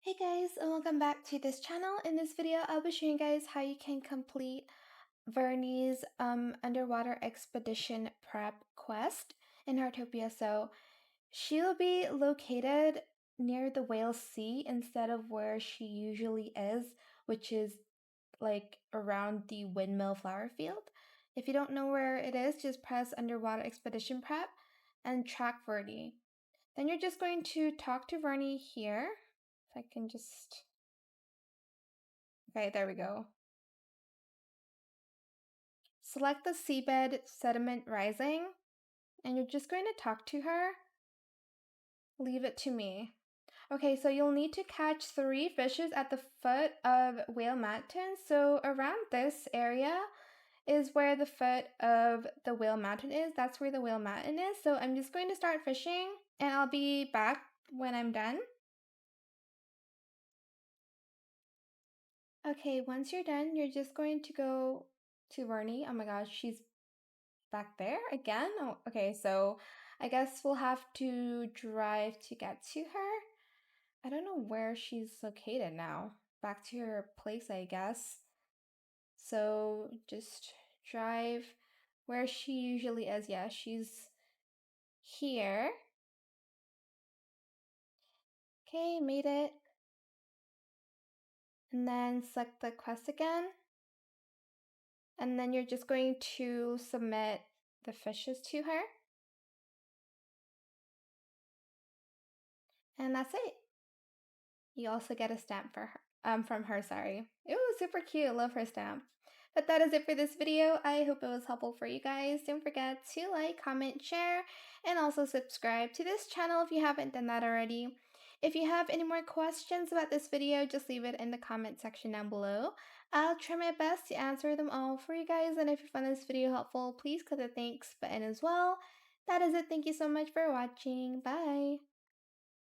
Hey guys, and welcome back to this channel. In this video, I'll be showing you guys how you can complete Vernie's underwater expedition prep quest in Heartopia. So she'll be located near the Whale Sea instead of where she usually is, which is like around the windmill flower field. If you don't know where it is, just press underwater expedition prep and track Vernie. Then you're just going to talk to Vernie here. If I can just... Okay, there we go. Select the seabed sediment rising, and you're just going to talk to her. Leave it to me. Okay, so you'll need to catch 3 fishes at the foot of Whale Mountain. So around this area is where the foot of the Whale Mountain is. That's where the Whale Mountain is. So I'm just going to start fishing, and I'll be back when I'm done. Okay, once you're done, you're just going to go to Vernie. Oh my gosh, she's back there again? Oh, okay, so I guess we'll have to drive to get to her. I don't know where she's located now. Back to her place, I guess. So just drive where she usually is. Yeah, she's here. Okay, made it. And then select the quest again. And then you're just going to submit the fishes to her. And that's it. You also get a stamp for her, from her, sorry. It was super cute, love her stamp. But that is it for this video. I hope it was helpful for you guys. Don't forget to like, comment, share, and also subscribe to this channel if you haven't done that already. If you have any more questions about this video, just leave it in the comment section down below. I'll try my best to answer them all for you guys, and if you found this video helpful, please click the thanks button as well. That is it. Thank you so much for watching. Bye!